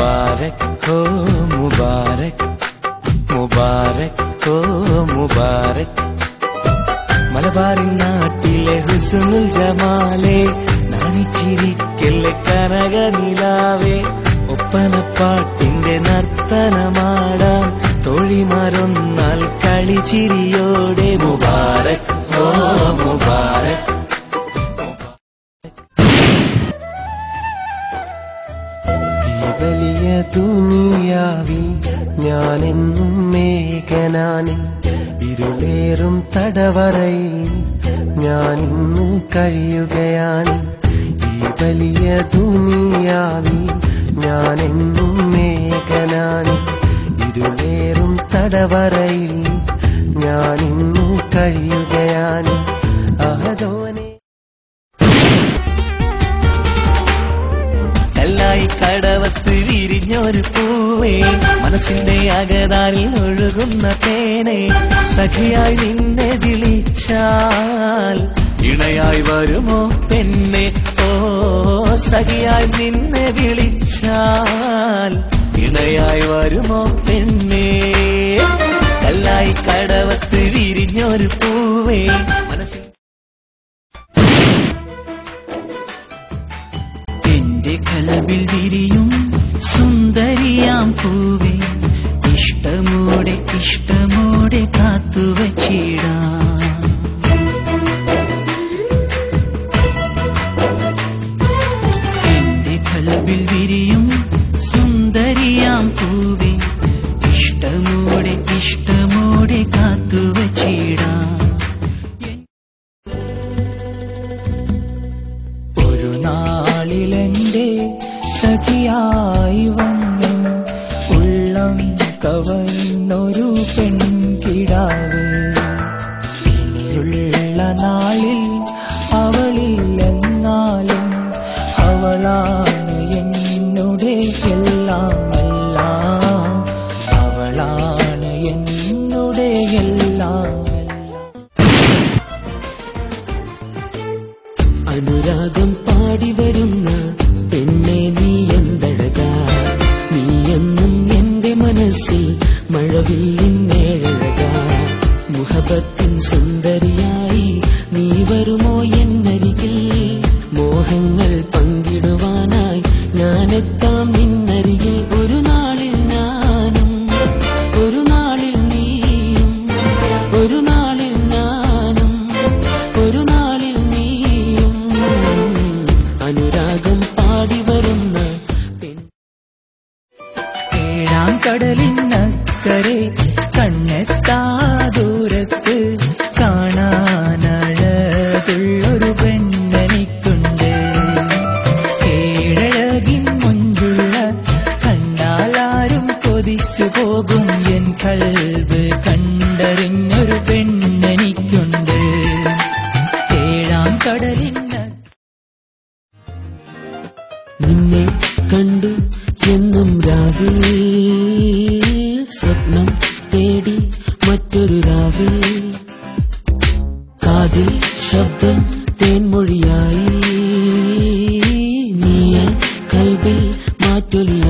മുബാരക് ഹോ മുബാരക്, മുബാരക് ഹോ മുബാരക്. മലബാറിൻ നാട്ടിലെ ഹുസ്നുൽ ജമാലേ, നാണിച്ചിരിക്കല്ലേ കനക നിലാവേ. ഒപ്പനപ്പാട്ടിന്റെ നർത്തനമാടാൻ തോഴിമാരൊന്നാൽ കളിച്ചിരിയോടെ മുബാരക് ഹോ മുബാരക്. ഈ വലിയ ദുനിയാവിൽ ഞാനെന്നും മേഘനാണ്, ഇരുളേറും തടവറയിൽ ഞാനിന്ന് കഴിയുകയാണ്. ഈ വലിയ ദുനിയാവിൽ ഞാനെന്നും മേഘനാണ്, ഇരുളേറും തടവറയിൽ ഞാനിന്ന് കഴിയുകയാണ്. അഹദോനെ കല്ലായി കടവത്ത് വിരിഞ്ഞൊരു പൂവേ, മനസ്സിന്റെ അകതാരിൽ ഒഴുകുന്ന തേനെ. സഖിയായി നിന്നെ വിളിച്ചാൽ ഇണയായി വരുമോ പെണ്ണെ? ഓ സഖിയായി നിന്നെ വിളിച്ചാൽ ഇണയായി വരുമോ പെണ്ണെ? കല്ലായി കടവത്ത് വിരിഞ്ഞൊരു പൂവേ, മനസ്സിൽ എന്റെ കൽബിൽ വിരിയും സുന്ദരിയാം പൂവേ, ഇഷ്ടമോടെ ഇഷ്ടമോടെ കാത്തുവച്ചിടാം. എന്റെ കൽബിൽ വിരിയും സുന്ദരിയാം പൂവേ, ഇഷ്ടമോടെ ഇഷ്ടമോടെ കാത്തുവച്ചിടാം. ഒരു നാളിലെന്റെ സഖിയായി വന്നു ഉള്ളം കവർന്നൊരു പെൺകിടാവ്. ഇനിയുള്ള നാളിൽ അവളില്ലെന്നാലും അവളാണ് എന്നുടെ എല്ലാം എല്ലാം, അവളാണ് എന്നുടെ എല്ലാം എല്ലാം. അനുരാഗം പാടി വരുന്ന പെണ്ണെ നീ എന്തഴകാ, നീ എന്നും എന്റെ മനസ്സിൽ മഴവില്ലിന്നേഴഴകാ. മുഹബത്തിൻ സുന്ദരിയായി നീ വരുമോ എന്നരികിൽ, മോഹങ്ങൾ പങ്കിടുവാനായി ഞാനെത്താം നിന്നരികിൽ. ഒരു നാളിൽ ഞാനും ഒരു നാളിൽ നീയും, ഒരു നാളിൽ ഞാനും ഒരു നാളിൽ നീയും. അനുരാഗം പാടി വരുന്ന ഏഴാം കടലിനക്കരെ കണ്ണെത്താ ദൂരത്ത് കാണാനഴകുള്ളൊരു പെണ്ണെനിക്കുണ്ട്. ഏഴഴകിൻ മുഞ്ചുള്ള കണ്ടാലാരും കൊതിച്ചു പോകും എൻ കൽബ് കണ്ടറിഞ്ഞൊരു പെണ്ണെനിക്കുണ്ട്. ഏഴാം കടലിന നിന്നെ കണ്ടു എന്നും രാവിൽ, സ്വപ്നം തേടി മറ്റൊരു രാവിൽ. കാതിൽ ശബ്ദം തേൻമൊഴിയായി, നീയ കൽബിൽ മാറ്റൊലിയായി.